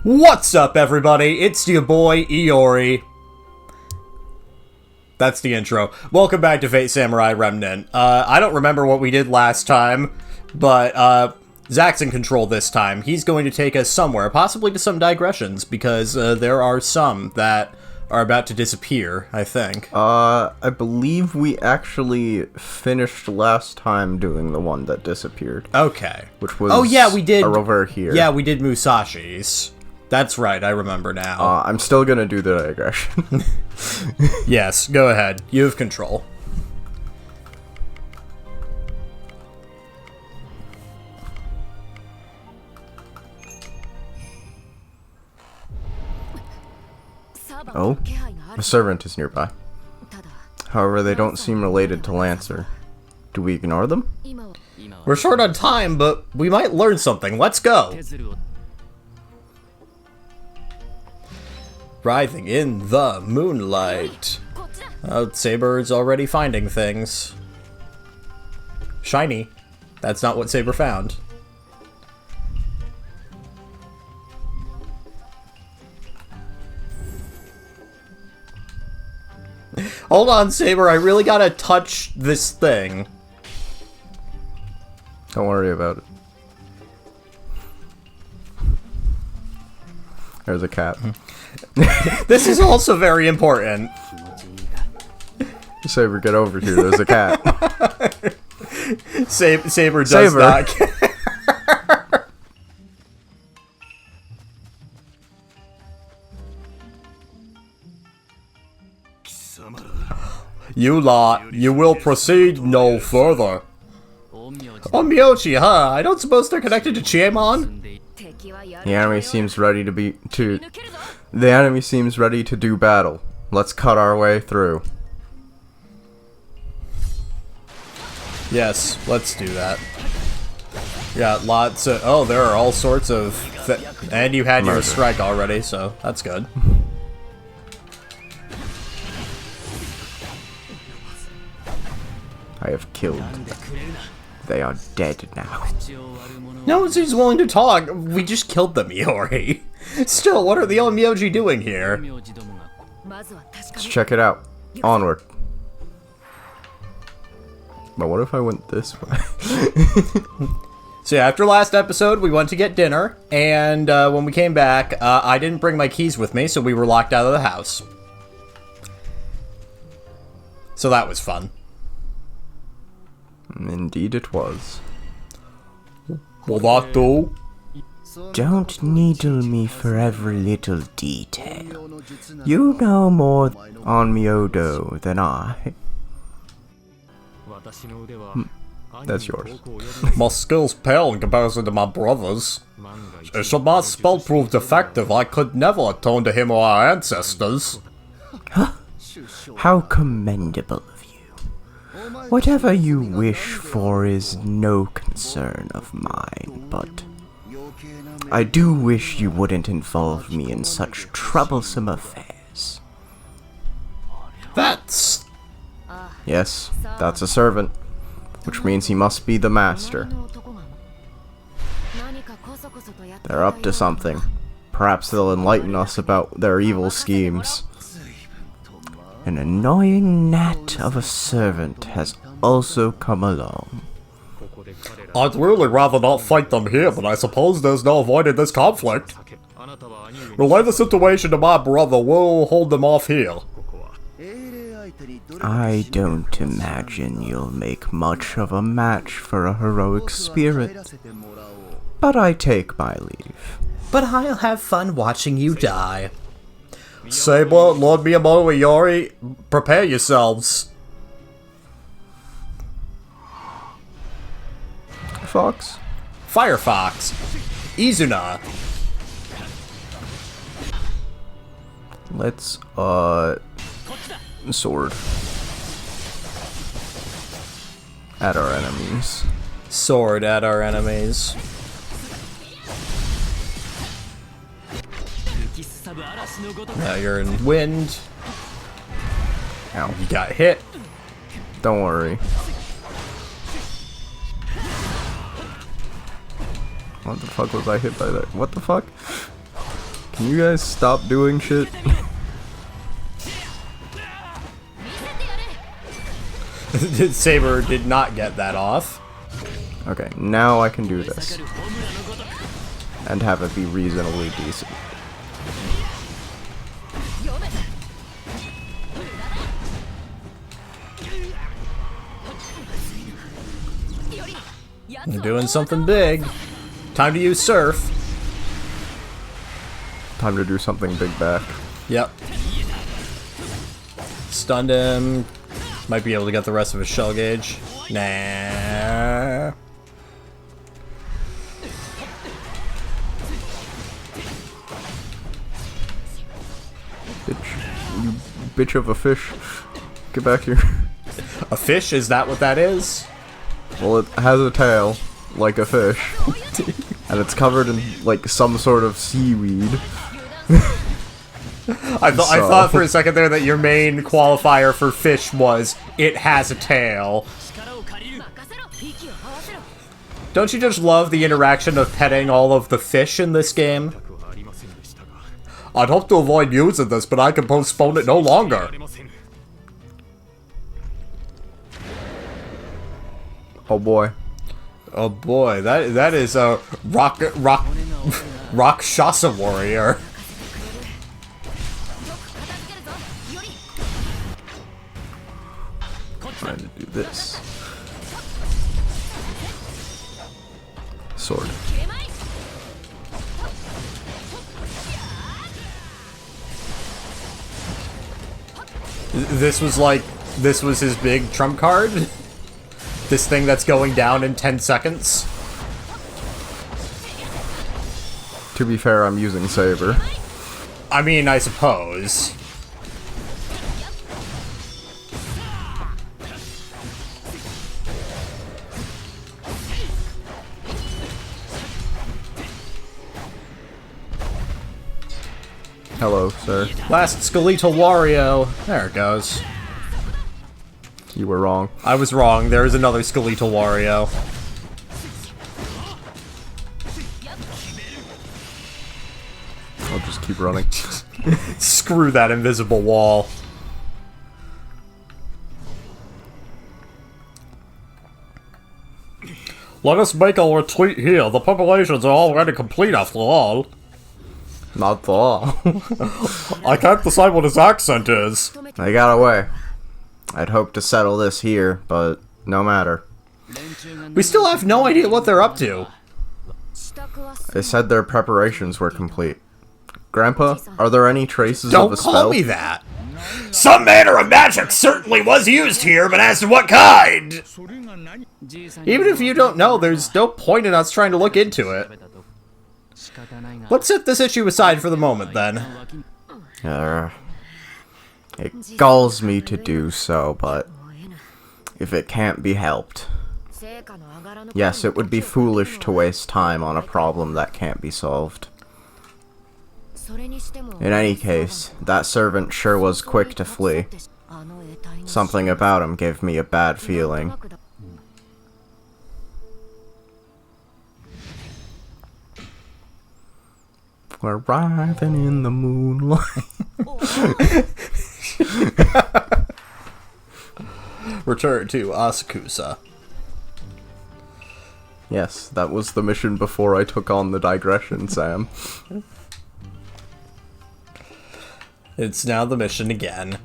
What's up, everybody? It's your boy, Iori. That's the intro. Welcome back to Fate Samurai Remnant. I don't remember what we did last time, but, Zach's in control this time. He's going to take us somewhere, possibly to some digressions, because, there are some that are about to disappear, I think. I believe we actually finished last time doing the one that disappeared. Okay. Which was... Oh, yeah, we did... over here. Yeah, we did Musashi's. That's right, I remember now. I'm still gonna do the digression. Yes, go ahead. You have control. Oh, a servant is nearby. However, they don't seem related to Lancer. Do we ignore them? We're short on time, but we might learn something. Let's go! Writhing in the moonlight. Saber's already finding things. Shiny. That's not what Saber found. Hold on, Saber, I really gotta touch this thing. Don't worry about it. There's a cat. This is also very important. Saber, get over here. There's a cat. Saber does not care. You lot, you will proceed no further. Oh, Miyoshi, huh? I don't suppose they're connected to Chiemon? The enemy seems ready The enemy seems ready to do battle. Let's cut our way through. Yes, let's do that. We got lots of... Oh, there are all sorts of... And you had your strike already, so that's good. I have killed. They are dead now. No one seems willing to talk. We just killed them, Iori. Still, what are the old Myoji doing here? Let's check it out. Onward. But what if I went this way? So yeah, after last episode, we went to get dinner, and when we came back, I didn't bring my keys with me, so we were locked out of the house. So that was fun. Indeed it was. Will that do? Don't needle me for every little detail. You know more on Miyoto than I. That's yours. My skills pale in comparison to my brother's. Should my spell prove defective, I could never atone to him or our ancestors. How commendable of you. Whatever you wish for is no concern of mine, but I do wish you wouldn't involve me in such troublesome affairs. That's... Yes, that's a servant, which means he must be the master. They're up to something. Perhaps they'll enlighten us about their evil schemes. An annoying gnat of a servant has also come along. I'd really rather not fight them here, but I suppose there's no avoiding this conflict. Relay the situation to my brother, we'll hold them off here. I don't imagine you'll make much of a match for a heroic spirit, but I take my leave. But I'll have fun watching you die. Saber, Lord Miyamoto, Iori, prepare yourselves. Fox? Firefox. Izuna. Let's, sword. At our enemies. Sword at our enemies. Now you're in wind. Ow. You got hit. Don't worry. What the fuck was I hit by that? What the fuck? Can you guys stop doing shit? Saber did not get that off. Okay, now I can do this. And have it be reasonably decent. You're doing something big. Time to use Surf. Time to do something big back. Yep. Stunned him. Might be able to get the rest of his shell gauge. Nah. Bitch. You bitch of a fish. Get back here. A fish? Is that what that is? Well, it has a tail, like a fish. And it's covered in, like, some sort of seaweed. I thought for a second there that your main qualifier for fish was, it has a tail. Don't you just love the interaction of petting all of the fish in this game? I'd hope to avoid using this, but I can postpone it no longer. Oh boy. Oh boy, that is a Rakshasa warrior. Trying to do this. Sword. This was his big trump card? This thing that's going down in 10 seconds? To be fair, I'm using Saber. I mean, I suppose. Hello, sir. Last skeletal Wario. There it goes. You were wrong. I was wrong. There is another skeletal Wario. I'll just keep running. Screw that invisible wall. Let us make a retreat here. The preparations are already complete after all. Not the law. I can't decide what his accent is. I got away. I'd hoped to settle this here, but no matter. We still have no idea what they're up to. They said their preparations were complete. Grandpa, are there any traces of a Don't spell? call me that. Some manner of magic certainly was used here, but as to what kind? Even if you don't know, there's no point in us trying to look into it. Let's set this issue aside for the moment, then. It galls me to do so, but if it can't be helped. Yes, it would be foolish to waste time on a problem that can't be solved. In any case, that servant sure was quick to flee. Something about him gave me a bad feeling. We're arriving in the moonlight. Return to Asakusa. Yes, that was the mission before I took on the digression, Sam. It's now the mission again.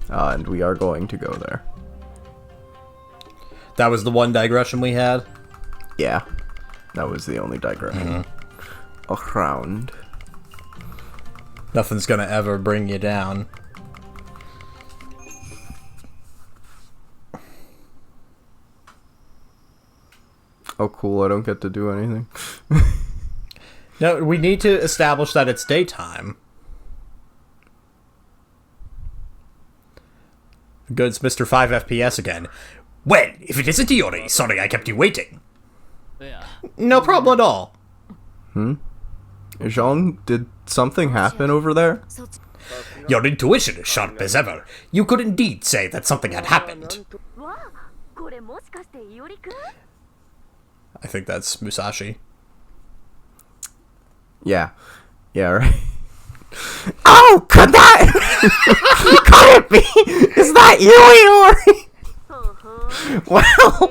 And we are going to go there. That was the one digression we had? Yeah, that was the only digression. Around. Nothing's gonna ever bring you down. Oh cool, I don't get to do anything. No, we need to establish that it's daytime. Goods, Mr. 5 FPS again. Well, if it isn't Iori, sorry I kept you waiting. No problem at all. Jean, did something happen over there? Your intuition is sharp as ever. You could indeed say that something had happened. I think that's Musashi. Yeah. Yeah, right. Could that... Could it be? Is that you, Iori? Well,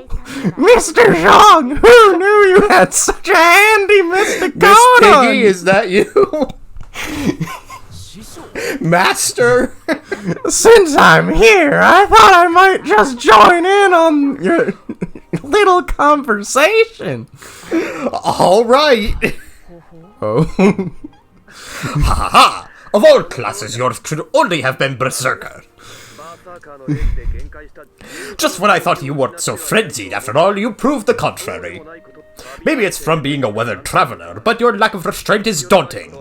Mr. Zhang, who knew you had such a handy mystic Miss code? Piggy, is that you? Master? Since I'm here, I thought I might just join in on your little conversation. All right. Oh. Ha ha ha! Of all classes, yours should only have been Berserker. Just when I thought you weren't so frenzied after all, you proved the contrary. Maybe it's from being a weathered traveler, but your lack of restraint is daunting.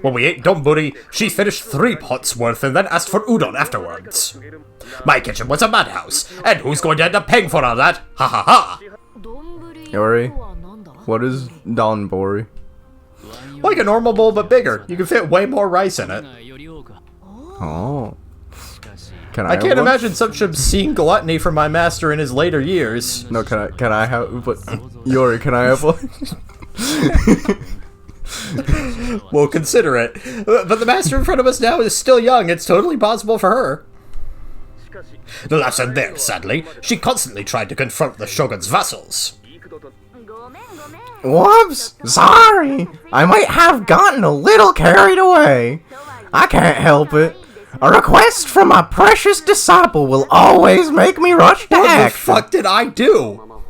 When we ate donburi, she finished 3 pots worth and then asked for udon afterwards. My kitchen was a madhouse, and who's going to end up paying for all that? Ha ha ha! Iori, what is donbori? Like a normal bowl, but bigger. You can fit way more rice in it. Oh. I can't imagine such obscene gluttony from my master in his later years. No, can I have, but, Iori, can I have one? We'll consider it. But the master in front of us now is still young. It's totally possible for her. The laughs end there, sadly. She constantly tried to confront the shogun's vassals. Whoops! Sorry! I might have gotten a little carried away. I can't help it. A request from my precious disciple will always make me rush to What the action. fuck did I do?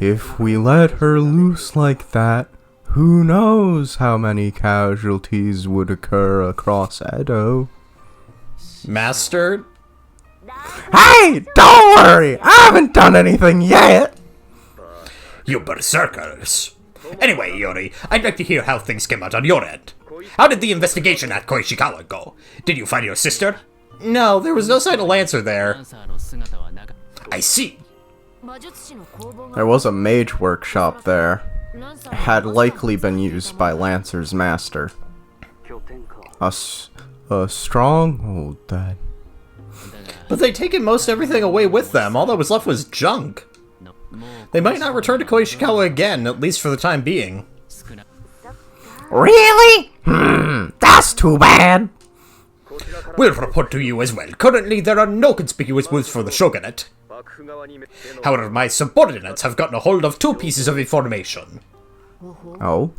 If we let her loose like that, who knows how many casualties would occur across Edo? Master? Hey! Don't worry! I haven't done anything yet! You berserkers. Anyway, Iori, I'd like to hear how things came out on your end. How did the investigation at Koishikawa go? Did you find your sister? No, there was no sign of Lancer there. I see. There was a mage workshop there. It had likely been used by Lancer's master. A stronghold then. But they'd taken most everything away with them. All that was left was junk. They might not return to Koishikawa again, at least for the time being. Really? That's too bad. We'll report to you as well. Currently, there are no conspicuous moves for the shogunate. However, my subordinates have gotten a hold of 2 pieces of information. Oh?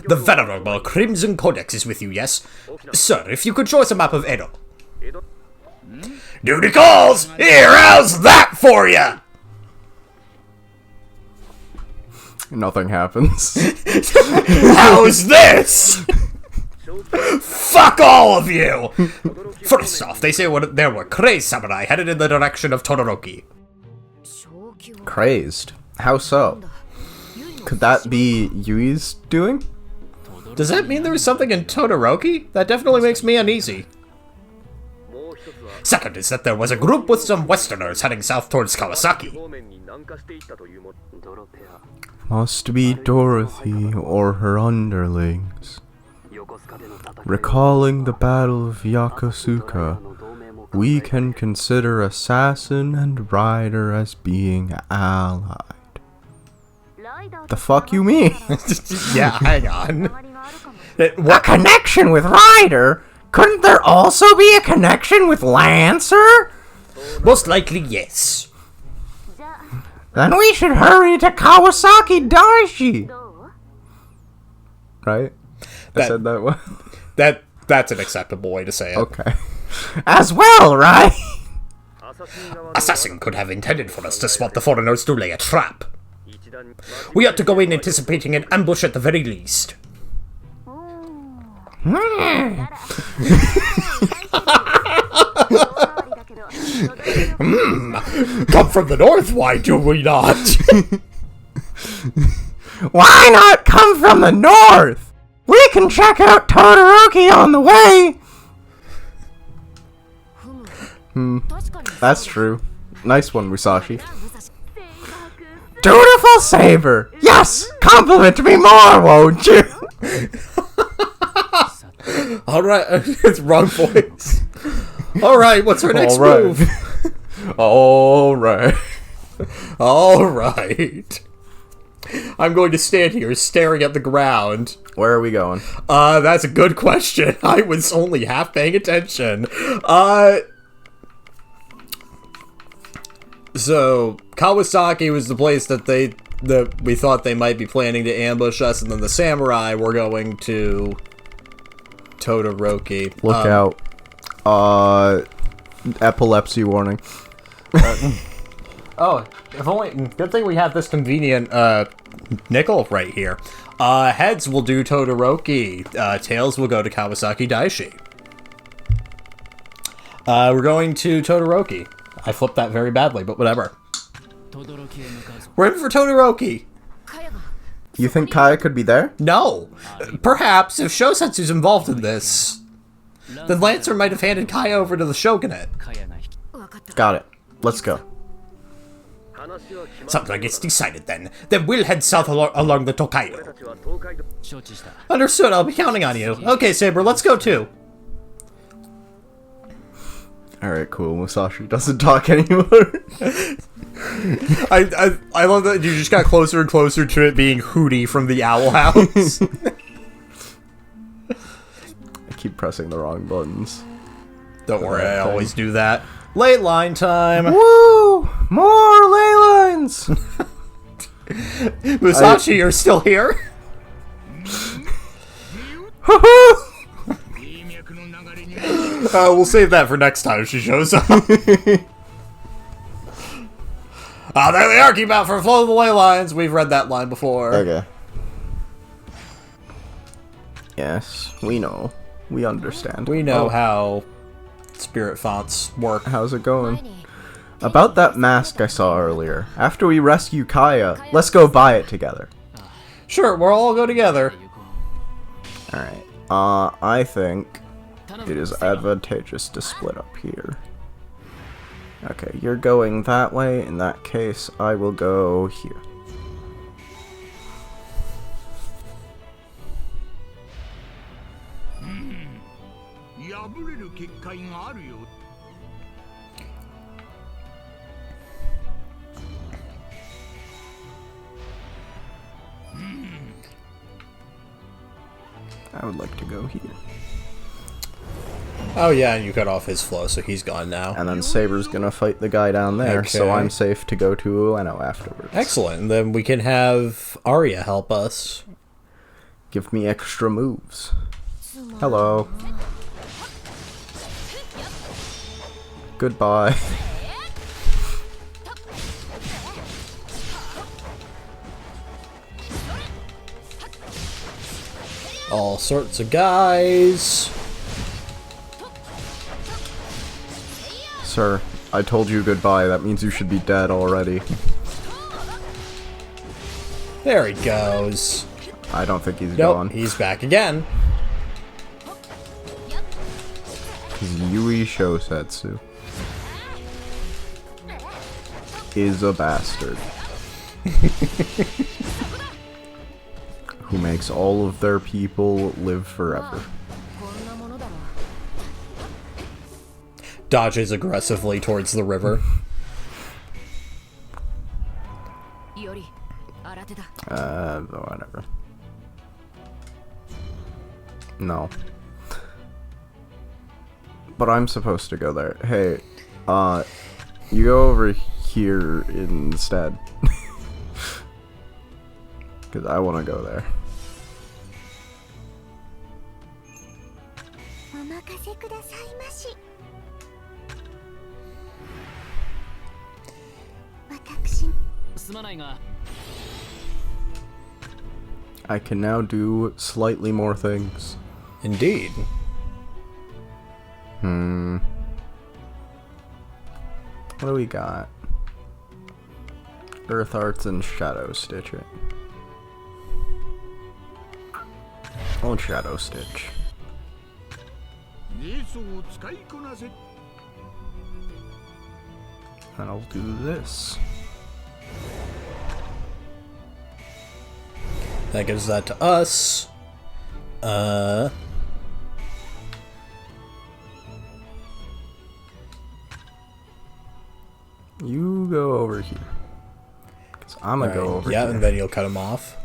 The venerable Crimson Codex is with you, yes? Sir, if you could show us a map of Edo. Duty calls! Here, how's that for ya? Nothing happens. How's this? Fuck all of you! First off, they say there were crazed samurai headed in the direction of Todoroki. Crazed? How so? Could that be Yui's doing? Does that mean there was something in Todoroki? That definitely makes me uneasy. Second is that there was a group with some westerners heading south towards Kawasaki. Must be Dorothy or her underlings. Recalling the Battle of Yokosuka, we can consider Assassin and Rider as being allied. The fuck you mean? Yeah, hang on. A connection with Rider? Couldn't there also be a connection with Lancer? Most likely, yes. Then we should hurry to Kawasaki Daishi. Right? I said that one. That's an acceptable way to say it. Okay. As well, right? Assassin could have intended for us to spot the foreigners to lay a trap. We ought to go in anticipating an ambush at the very least. Come from the north, why do we not? Why not come from the north? We can check out Todoroki on the way. That's true. Nice one, Musashi. Dutiful Saber! Yes! Compliment me more, won't you? Alright, it's wrong voice. Alright, what's our next move? Alright. Alright. I'm going to stand here staring at the ground. Where are we going? That's a good question. I was only half paying attention. So Kawasaki was the place that we thought they might be planning to ambush us, and then the samurai were going to Todoroki. Look out. Epilepsy warning. Oh, if only. Good thing we have this convenient nickel right here. Heads will do Todoroki. Tails will go to Kawasaki Daishi. We're going to Todoroki. I flipped that very badly, but whatever. We're in for Todoroki. You think Kaya could be there? No. Perhaps, if Shosetsu's involved in this, then Lancer might have handed Kaya over to the Shogunate. Got it. Let's go. Something gets decided then. Then we'll head south along the Tokaido. Understood, I'll be counting on you. Okay, Saber, let's go too. Alright, cool. Musashi doesn't talk anymore. I love that you just got closer and closer to it being Hooty from the Owl House. I keep pressing the wrong buttons. Don't worry, I always do that. Late line time. Woo! More ley lines! Musashi, you're still here? We'll save that for next time if she shows up. There they are. Keep out for flow of the ley lines. We've read that line before. Okay. Yes, we know. We understand. We know how spirit fonts work. How's it going? About that mask I saw earlier. After we rescue Kaya, let's go buy it together. Sure, we'll all go together. Alright. I think it is advantageous to split up here. Okay, you're going that way. In that case, I will go here. I would like to go here. Oh yeah, and you cut off his flow, so he's gone now. And then Saber's gonna fight the guy down there, so Okay. I'm safe to go to Ueno afterwards. Excellent. And then we can have Arya help us. Give me extra moves. Hello. Goodbye. All sorts of guys. Sir, I told you goodbye. That means you should be dead already. There he goes. I don't think he's Nope, gone. he's back again. Yui Shosetsu is a bastard who makes all of their people live forever. Dodges aggressively towards the river. Whatever. No. But I'm supposed to go there. Hey, you go over here instead. Because I want to go there. I can now do slightly more things. Indeed. What do we got? Earth Arts and Shadow Stitch it. Oh, Shadow Stitch. And I'll do this. That gives that to us. You go over here. Because I'm gonna go over yeah, here. and then you'll cut him off.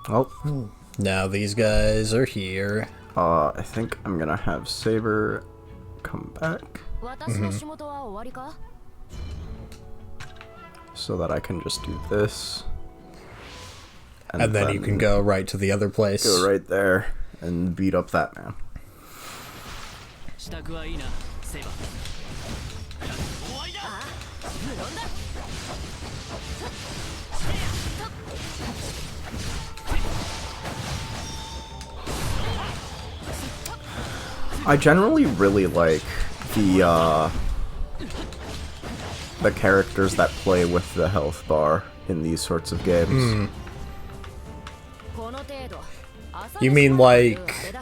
Oh, Now these guys are here. I think I'm gonna have Saber come back so that I can just do this. And then you can go right to the other place. Go right there and beat up that man. I generally really like the characters that play with the health bar in these sorts of games. You mean like...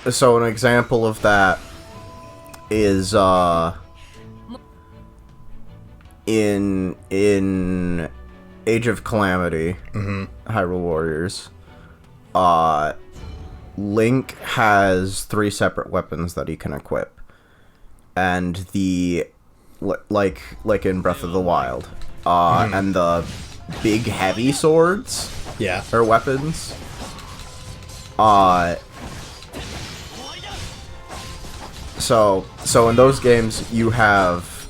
So an example of that is, in Age of Calamity, Hyrule Warriors, Link has 3 separate weapons that he can equip. And the... like in Breath of the Wild. And the big heavy swords... Yeah. or weapons... So in those games, you have...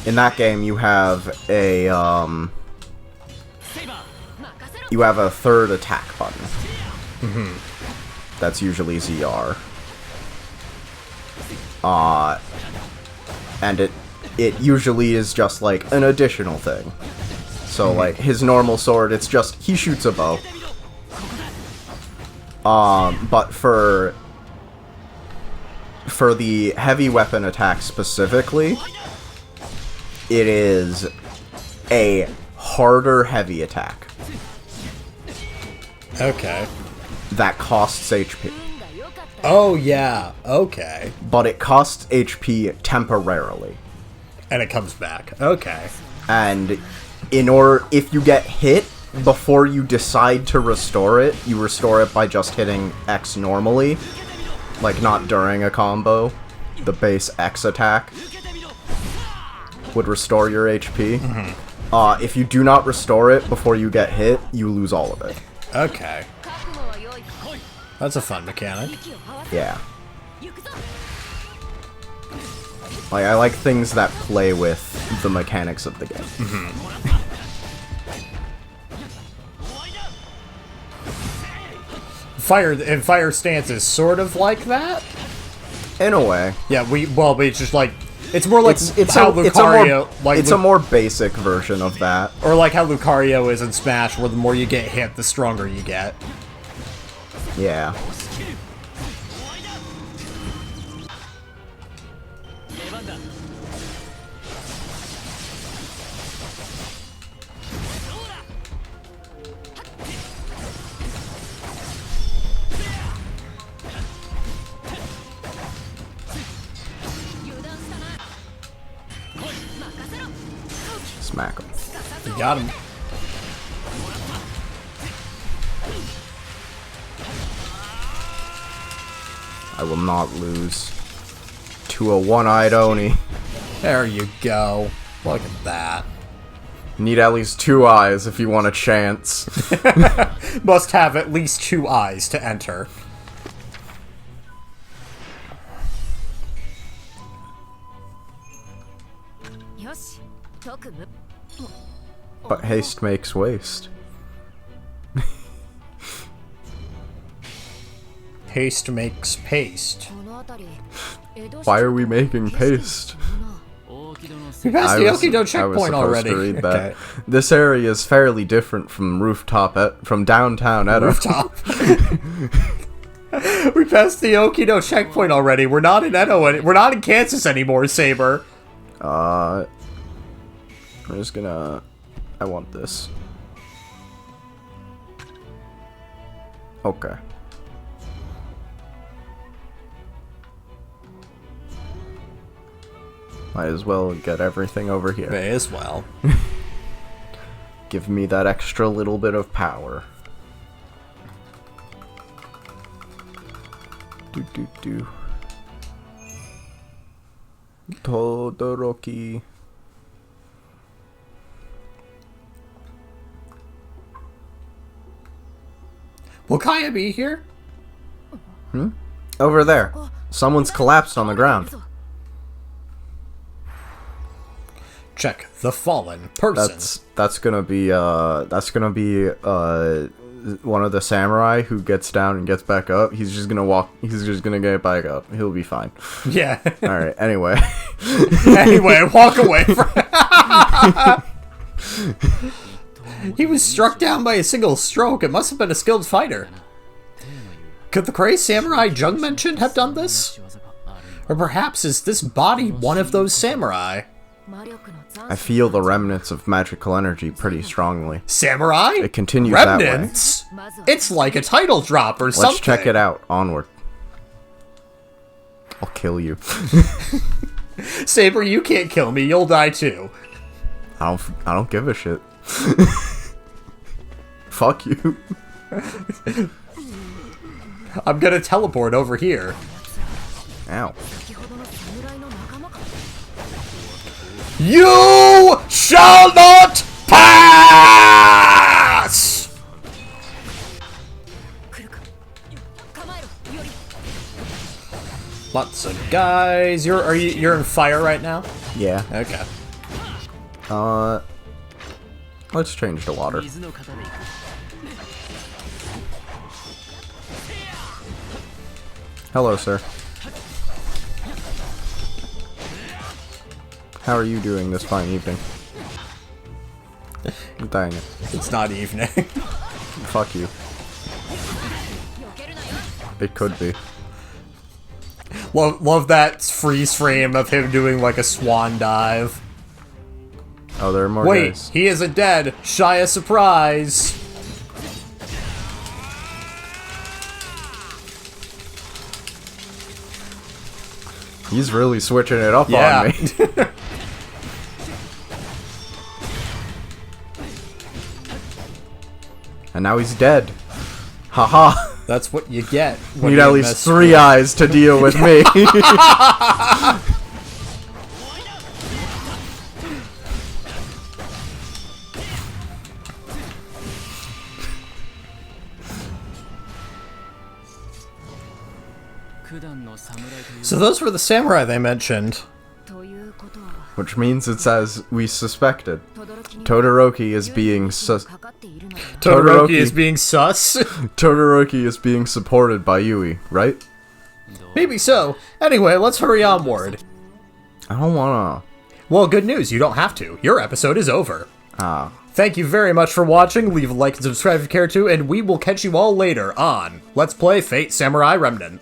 In that game, you have a, you have a third attack button. That's usually ZR. And it usually is just, like, an additional thing. So, like, his normal sword, it's just, he shoots a bow. But for the heavy weapon attack specifically, it is a harder heavy attack. Okay. That costs HP. Oh, yeah. Okay. But it costs HP temporarily. And it comes back. Okay. And if you get hit before you decide to restore it, you restore it by just hitting X normally. Like, not during a combo. The base X attack would restore your HP. If you do not restore it before you get hit, you lose all of it. Okay. That's a fun mechanic. Yeah. Like, I like things that play with the mechanics of the game. Fire stance is sort of like that. In a way. Yeah, but it's just like it's more like It's how Lucario a more basic version of that. or like how Lucario is in Smash, where the more you get hit, the stronger you get. Yeah. Smack him. You got him. I will not lose to a one-eyed Oni. There you go. Look at that. Need at least 2 eyes if you want a chance. Must have at least 2 eyes to enter. But haste makes waste. Haste makes paste. Why are we making paste? We passed the Okido checkpoint already. To read that. Okay. This area is fairly different from from downtown Edo. Rooftop. We passed the Okido checkpoint already. We're not in Edo. We're not in Kansas anymore, Saber. I'm just gonna... I want this. Okay. Might as well get everything over here. May as well. Give me that extra little bit of power. Do. Todoroki. Will Kaya be here? Over there. Someone's collapsed on the ground. Check the fallen person. That's gonna be one of the samurai who gets down and gets back up. He's just gonna get back up. He'll be fine. Yeah. Alright, anyway. Anyway, walk away from He was struck down by a single stroke. It must have been a skilled fighter. Could the crazed samurai Jung mentioned have done this? Or perhaps is this body one of those samurai? I feel the remnants of magical energy pretty strongly. Samurai? It continues Remnants? that way. It's like a title drop or something. Let's check it out. Onward. I'll kill you. Saber, you can't kill me. You'll die too. I don't give a shit. Fuck you. I'm gonna teleport over here. Ow. You shall not pass! Lots of guys. You're in fire right now? Yeah. Okay. Let's change the water. Hello, sir. How are you doing this fine evening? Dang it. It's not evening. Fuck you. It could be. Love that freeze frame of him doing like a swan dive. Oh, there are more Wait, guys. he isn't dead. Shy a surprise. He's really switching it up Yeah. on me. And now he's dead. Haha. That's what you get. When Need you at least mess 3 eyes to deal with me. So those were the samurai they mentioned. Which means it's as we suspected. Todoroki is being Todoroki is being sus? Todoroki is being supported by Yui, right? Maybe so. Anyway, let's hurry onward. I don't wanna... Well, good news, you don't have to. Your episode is over. Ah. Thank you very much for watching. Leave a like and subscribe if you care to, and we will catch you all later on Let's Play Fate Samurai Remnant.